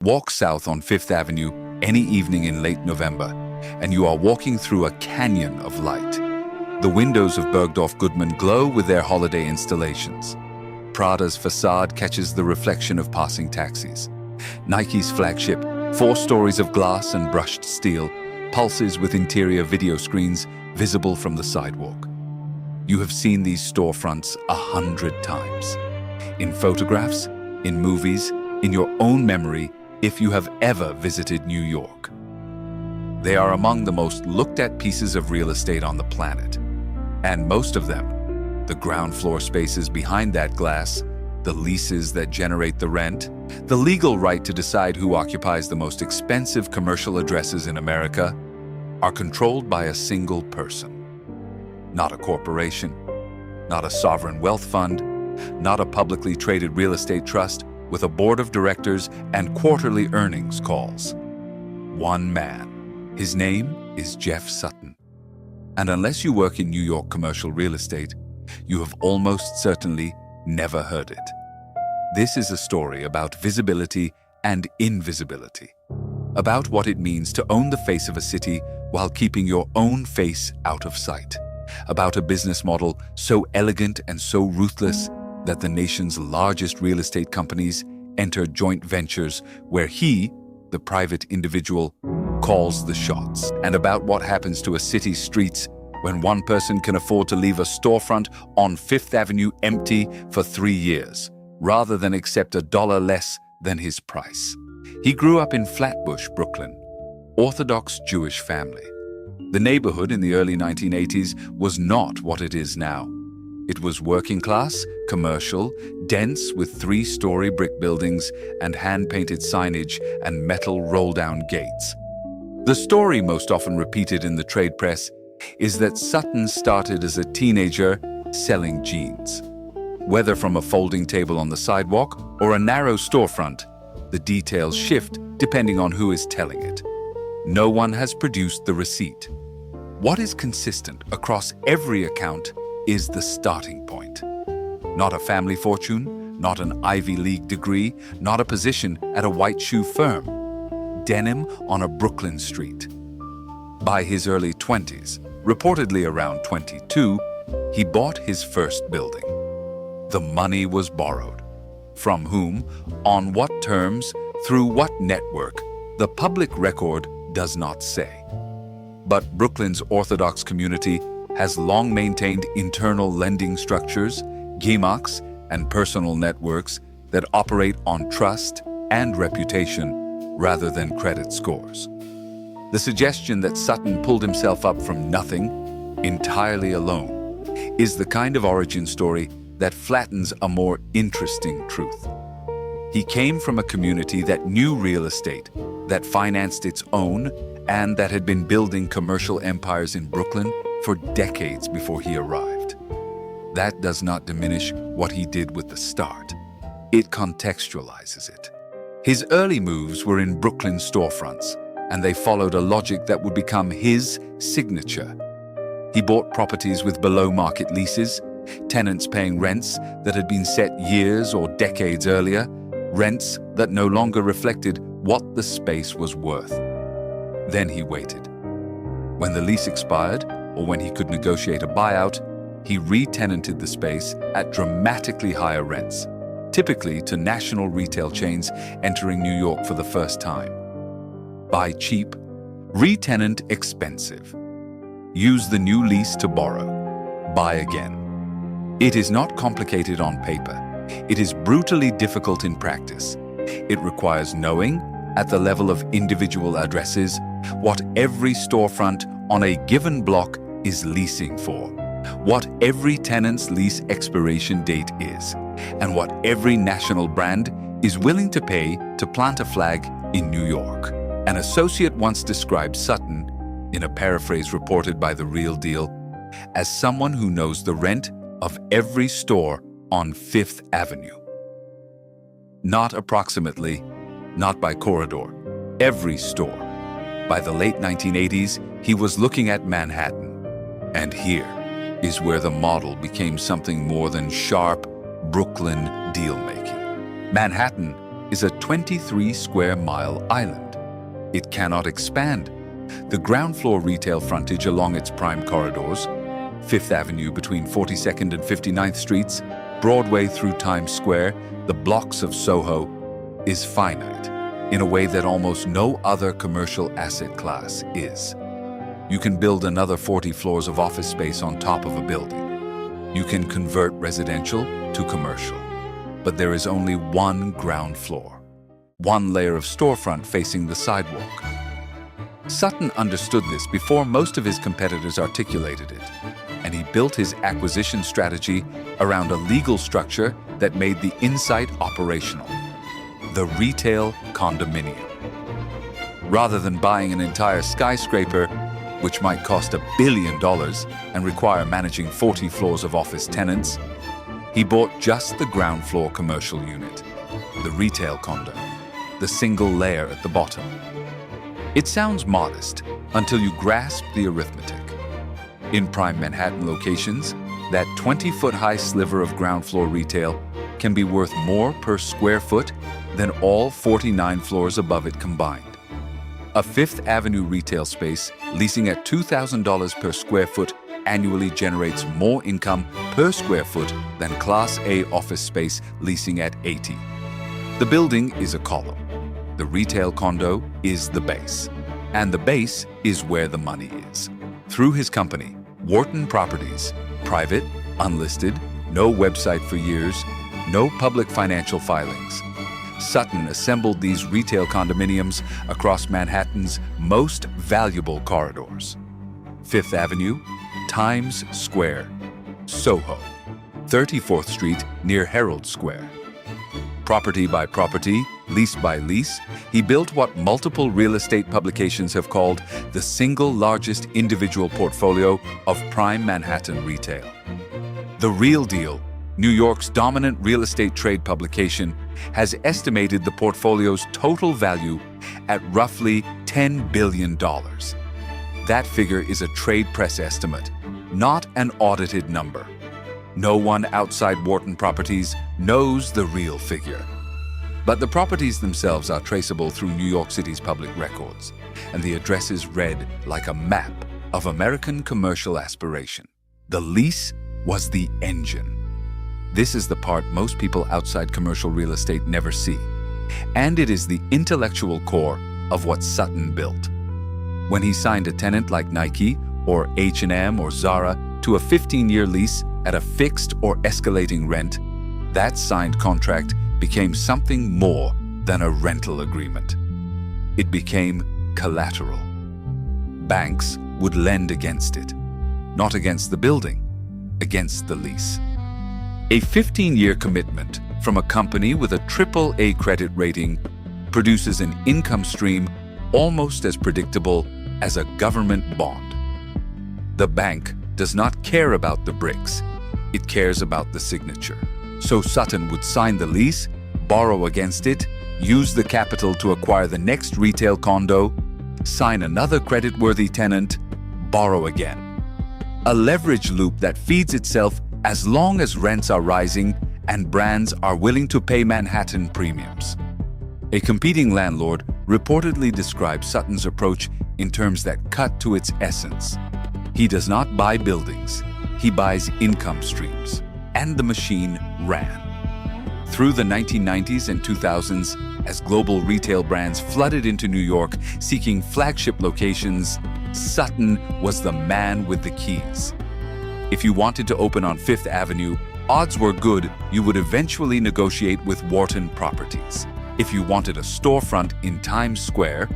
Walk south on Fifth Avenue any evening in late November, and you are walking through a canyon of light. The windows of Bergdorf Goodman glow with their holiday installations. Prada's facade catches the reflection of passing taxis. Nike's flagship, 4 stories of glass and brushed steel, pulses with interior video screens visible from the sidewalk. You have seen these storefronts 100 times. In photographs, in movies, in your own memory, if you have ever visited New York. They are among the most looked at pieces of real estate on the planet. And most of them, the ground floor spaces behind that glass, the leases that generate the rent, the legal right to decide who occupies the most expensive commercial addresses in America, are controlled by a single person. Not a corporation, not a sovereign wealth fund, not a publicly traded real estate trust with a board of directors and quarterly earnings calls. One man. His name is Jeff Sutton. And unless you work in New York commercial real estate, you have almost certainly never heard it. This is a story about visibility and invisibility, about what it means to own the face of a city while keeping your own face out of sight, about a business model so elegant and so ruthless that the nation's largest real estate companies enter joint ventures where he, the private individual, calls the shots, and about what happens to a city's streets when one person can afford to leave a storefront on Fifth Avenue empty for 3 years, rather than accept $1 less than his price. He grew up in Flatbush, Brooklyn, Orthodox Jewish family. The neighborhood in the early 1980s was not what it is now. It was working class, commercial, dense with 3-story brick buildings and hand-painted signage and metal roll-down gates. The story most often repeated in the trade press is that Sutton started as a teenager selling jeans. Whether from a folding table on the sidewalk or a narrow storefront, the details shift depending on who is telling it. No one has produced the receipt. What is consistent across every account is the starting point. Not a family fortune, not an Ivy League degree, not a position at a white shoe firm. Denim on a Brooklyn street. By his early 20s, reportedly around 22, he bought his first building. The money was borrowed. From whom, on what terms, through what network, the public record does not say. But Brooklyn's Orthodox community has long maintained internal lending structures, GMOCs, and personal networks that operate on trust and reputation rather than credit scores. The suggestion that Sutton pulled himself up from nothing, entirely alone, is the kind of origin story that flattens a more interesting truth. He came from a community that knew real estate, that financed its own, and that had been building commercial empires in Brooklyn for decades before he arrived. That does not diminish what he did with the start. It contextualizes it. His early moves were in Brooklyn storefronts, and they followed a logic that would become his signature. He bought properties with below-market leases, tenants paying rents that had been set years or decades earlier, rents that no longer reflected what the space was worth. Then he waited. When the lease expired, or when he could negotiate a buyout, he re-tenanted the space at dramatically higher rents, typically to national retail chains entering New York for the first time. Buy cheap, re-tenant expensive. Use the new lease to borrow. Buy again. It is not complicated on paper. It is brutally difficult in practice. It requires knowing, at the level of individual addresses, what every storefront on a given block is leasing for, what every tenant's lease expiration date is, and what every national brand is willing to pay to plant a flag in New York. An associate once described Sutton, in a paraphrase reported by The Real Deal, as someone who knows the rent of every store on Fifth Avenue. Not approximately, not by corridor, every store. By the late 1980s, he was looking at Manhattan. And here is where the model became something more than sharp Brooklyn deal-making. Manhattan, is a 23-square-mile island. It cannot expand. The ground floor retail frontage along its prime corridors, Fifth Avenue between 42nd and 59th Streets, Broadway through Times Square, the blocks of Soho, is finite in a way that almost no other commercial asset class is. You can build another 40 floors of office space on top of a building. You can convert residential to commercial. But there is only one ground floor, one layer of storefront facing the sidewalk. Sutton understood this before most of his competitors articulated it, and he built his acquisition strategy around a legal structure that made the insight operational: the retail condominium. Rather than buying an entire skyscraper, which might cost $1 billion and require managing 40 floors of office tenants, he bought just the ground floor commercial unit, the retail condo, the single layer at the bottom. It sounds modest until you grasp the arithmetic. In prime Manhattan locations, that 20-foot-high sliver of ground floor retail can be worth more per square foot than all 49 floors above it combined. A Fifth Avenue retail space leasing at $2,000 per square foot annually generates more income per square foot than Class A office space leasing at $80. The building is a column. The retail condo is the base. And the base is where the money is. Through his company, Wharton Properties, private, unlisted, no website for years, no public financial filings, Sutton assembled these retail condominiums across Manhattan's most valuable corridors: Fifth Avenue, Times Square, Soho, 34th Street near Herald Square. Property by property, lease by lease, he built what multiple real estate publications have called the single largest individual portfolio of prime Manhattan retail. The Real Deal, New York's dominant real estate trade publication, has estimated the portfolio's total value at roughly $10 billion. That figure is a trade press estimate, not an audited number. No one outside Wharton Properties knows the real figure. But the properties themselves are traceable through New York City's public records, and the addresses read like a map of American commercial aspiration. The lease was the engine. This is the part most people outside commercial real estate never see, and it is the intellectual core of what Sutton built. When he signed a tenant like Nike or H&M or Zara to a 15-year lease at a fixed or escalating rent, that signed contract became something more than a rental agreement. It became collateral. Banks would lend against it, not against the building, against the lease. A 15-year commitment from a company with a AAA credit rating produces an income stream almost as predictable as a government bond. The bank does not care about the bricks. It cares about the signature. So Sutton would sign the lease, borrow against it, use the capital to acquire the next retail condo, sign another credit-worthy tenant, borrow again. A leverage loop that feeds itself as long as rents are rising and brands are willing to pay Manhattan premiums. A competing landlord reportedly described Sutton's approach in terms that cut to its essence. He does not buy buildings, he buys income streams. And the machine ran. Through the 1990s and 2000s, as global retail brands flooded into New York seeking flagship locations, Sutton was the man with the keys. If you wanted to open on Fifth Avenue, odds were good you would eventually negotiate with Wharton Properties. If you wanted a storefront in Times Square,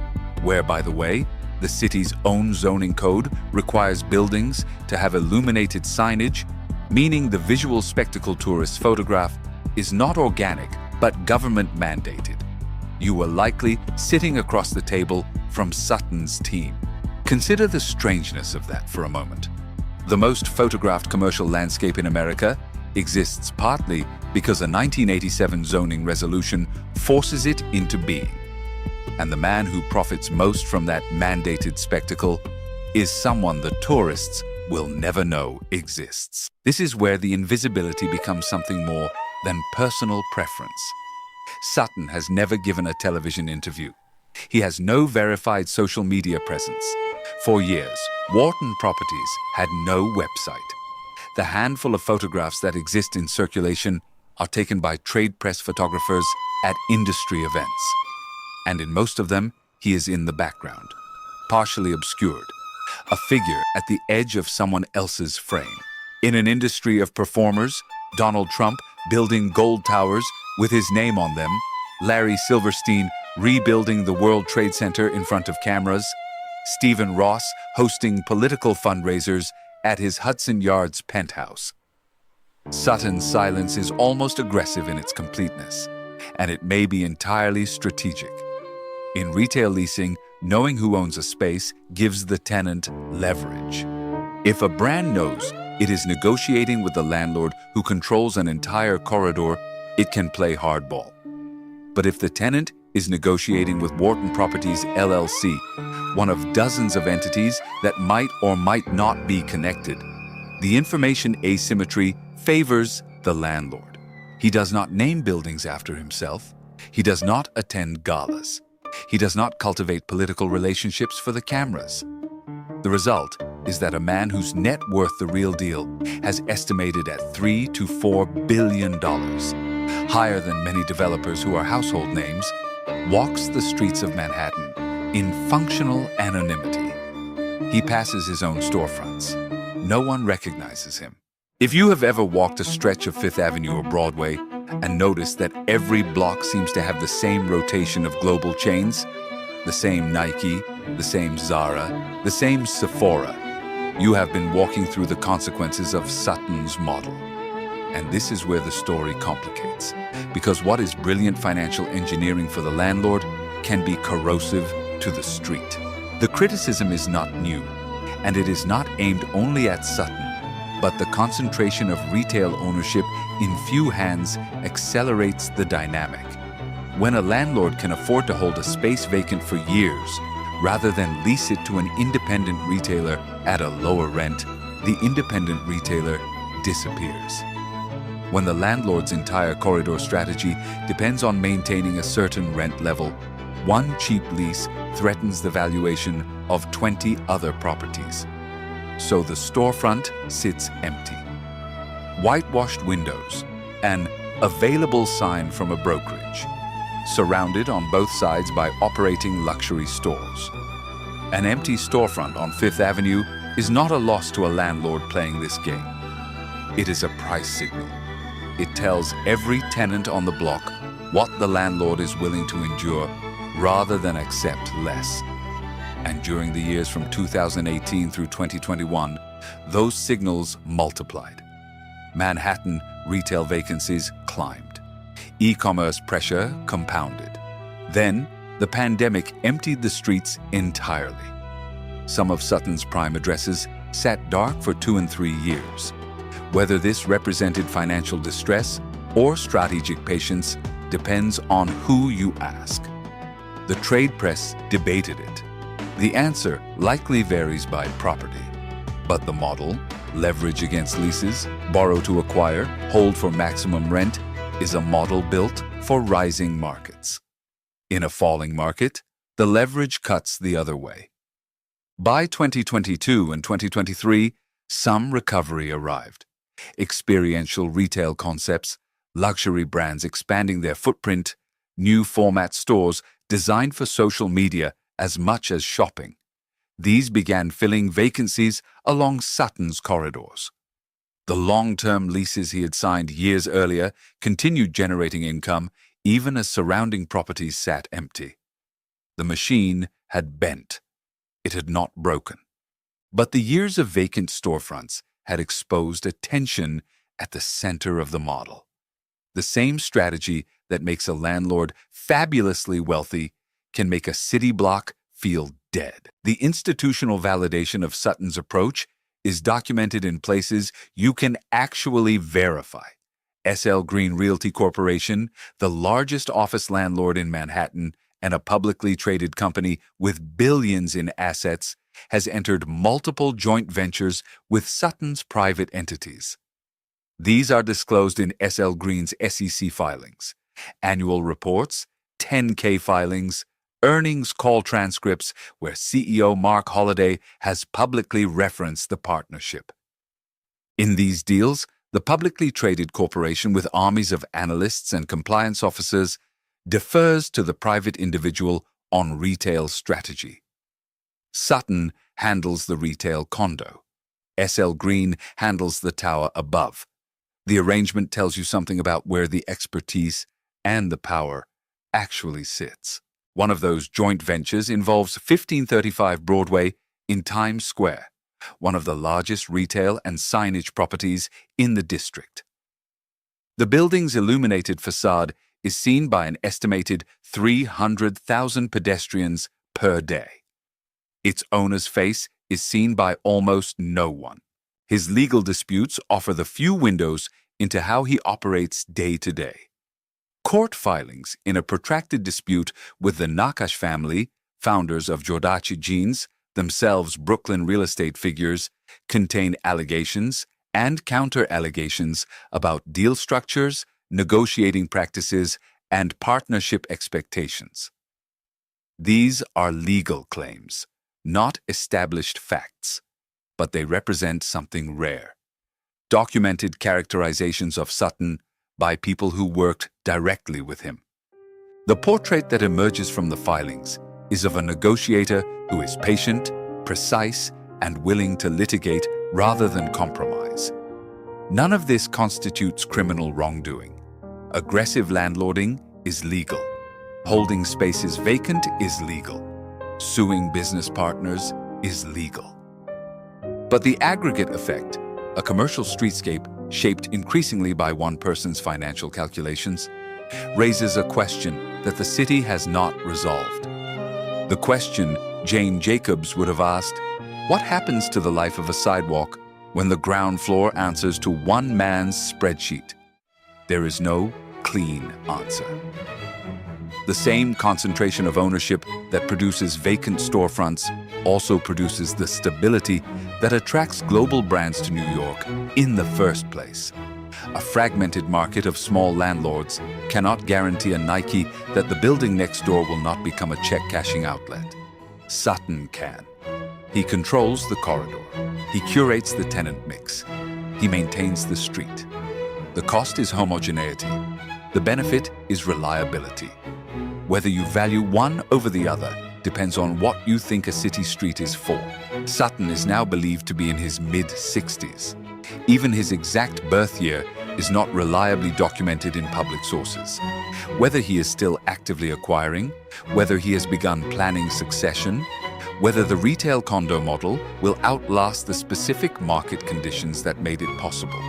where, by the way, the city's own zoning code requires buildings to have illuminated signage, meaning the visual spectacle tourist's photograph is not organic but government mandated, you were likely sitting across the table from Sutton's team. Consider the strangeness of that for a moment. The most photographed commercial landscape in America exists partly because a 1987 zoning resolution forces it into being. And the man who profits most from that mandated spectacle is someone the tourists will never know exists. This is where the invisibility becomes something more than personal preference. Sutton has never given a television interview. He has no verified social media presence. For years, Wharton Properties had no website. The handful of photographs that exist in circulation are taken by trade press photographers at industry events. And in most of them, he is in the background, partially obscured, a figure at the edge of someone else's frame. In an industry of performers, Donald Trump building gold towers with his name on them, Larry Silverstein rebuilding the World Trade Center in front of cameras, Stephen Ross hosting political fundraisers at his Hudson Yards penthouse. Sutton's silence is almost aggressive in its completeness, and it may be entirely strategic. In retail leasing, knowing who owns a space gives the tenant leverage. If a brand knows it is negotiating with the landlord who controls an entire corridor, it can play hardball. But if the tenant is negotiating with Wharton Properties LLC, one of dozens of entities that might or might not be connected, the information asymmetry favors the landlord. He does not name buildings after himself. He does not attend galas. He does not cultivate political relationships for the cameras. The result is that a man whose net worth, the real deal, has estimated at $3 to $4 billion, higher than many developers who are household names, walks the streets of Manhattan in functional anonymity. He passes his own storefronts. No one recognizes him. If you have ever walked a stretch of Fifth Avenue or Broadway and noticed that every block seems to have the same rotation of global chains, the same Nike, the same Zara, the same Sephora, you have been walking through the consequences of Sutton's model. And this is where the story complicates, because what is brilliant financial engineering for the landlord can be corrosive to the street. The criticism is not new, and it is not aimed only at Sutton, but the concentration of retail ownership in few hands accelerates the dynamic. When a landlord can afford to hold a space vacant for years, rather than lease it to an independent retailer at a lower rent, the independent retailer disappears. When the landlord's entire corridor strategy depends on maintaining a certain rent level, one cheap lease threatens the valuation of 20 other properties. So the storefront sits empty. Whitewashed windows, an available sign from a brokerage, surrounded on both sides by operating luxury stores. An empty storefront on Fifth Avenue is not a loss to a landlord playing this game. It is a price signal. It tells every tenant on the block what the landlord is willing to endure rather than accept less. And during the years from 2018 through 2021, those signals multiplied. Manhattan retail vacancies climbed. E-commerce pressure compounded. Then, the pandemic emptied the streets entirely. Some of Sutton's prime addresses sat dark for 2 and 3 years. Whether this represented financial distress or strategic patience depends on who you ask. The trade press debated it. The answer likely varies by property. But the model, leverage against leases, borrow to acquire, hold for maximum rent, is a model built for rising markets. In a falling market, the leverage cuts the other way. By 2022 and 2023, some recovery arrived. Experiential retail concepts, luxury brands expanding their footprint, new format stores designed for social media as much as shopping. These began filling vacancies along Sutton's corridors. The long-term leases he had signed years earlier continued generating income even as surrounding properties sat empty. The machine had bent. It had not broken. But the years of vacant storefronts had exposed a tension at the center of the model. The same strategy that makes a landlord fabulously wealthy can make a city block feel dead. The institutional validation of Sutton's approach is documented in places you can actually verify. SL Green Realty Corporation, the largest office landlord in Manhattan and a publicly traded company with billions in assets, has entered multiple joint ventures with Sutton's private entities. These are disclosed in SL Green's SEC filings. Annual reports, 10K filings, earnings call transcripts where CEO Mark Holliday has publicly referenced the partnership. In these deals, the publicly traded corporation with armies of analysts and compliance officers defers to the private individual on retail strategy. Sutton handles the retail condo. S.L. Green handles the tower above. The arrangement tells you something about where the expertise and the power actually sits. One of those joint ventures involves 1535 Broadway in Times Square, one of the largest retail and signage properties in the district. The building's illuminated facade is seen by an estimated 300,000 pedestrians per day. Its owner's face is seen by almost no one. His legal disputes offer the few windows into how he operates day to day. Court filings in a protracted dispute with the Nakash family, founders of Jordache Jeans, themselves Brooklyn real estate figures, contain allegations and counter-allegations about deal structures, negotiating practices, and partnership expectations. These are legal claims, not established facts, but they represent something rare. Documented characterizations of Sutton by people who worked directly with him. The portrait that emerges from the filings is of a negotiator who is patient, precise, and willing to litigate rather than compromise. None of this constitutes criminal wrongdoing. Aggressive landlording is legal. Holding spaces vacant is legal. Suing business partners is legal. But the aggregate effect, a commercial streetscape shaped increasingly by one person's financial calculations, raises a question that the city has not resolved. The question Jane Jacobs would have asked, what happens to the life of a sidewalk when the ground floor answers to one man's spreadsheet? There is no clean answer. The same concentration of ownership that produces vacant storefronts also produces the stability that attracts global brands to New York in the first place. A fragmented market of small landlords cannot guarantee a Nike that the building next door will not become a check-cashing outlet. Sutton can. He controls the corridor. He curates the tenant mix. He maintains the street. The cost is homogeneity. The benefit is reliability. Whether you value one over the other depends on what you think a city street is for. Sutton is now believed to be in his mid-60s. Even his exact birth year is not reliably documented in public sources. Whether he is still actively acquiring, whether he has begun planning succession, whether the retail condo model will outlast the specific market conditions that made it possible.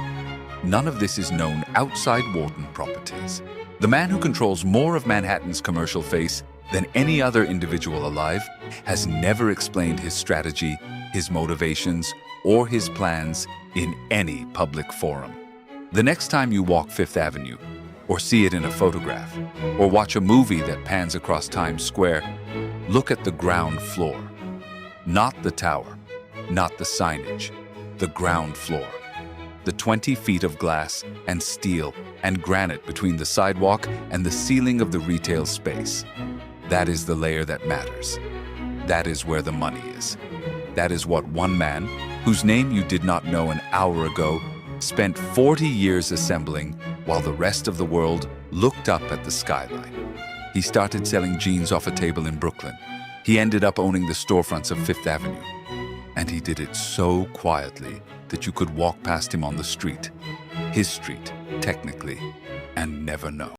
None of this is known outside Wharton Properties. The man who controls more of Manhattan's commercial face than any other individual alive has never explained his strategy, his motivations, or his plans in any public forum. The next time you walk Fifth Avenue, or see it in a photograph, or watch a movie that pans across Times Square, look at the ground floor. Not the tower, not the signage, the ground floor. The 20 feet of glass and steel and granite between the sidewalk and the ceiling of the retail space. That is the layer that matters. That is where the money is. That is what one man, whose name you did not know an hour ago, spent 40 years assembling while the rest of the world looked up at the skyline. He started selling jeans off a table in Brooklyn. He ended up owning the storefronts of Fifth Avenue. And he did it so quietly that you could walk past him on the street, his street, technically, and never know.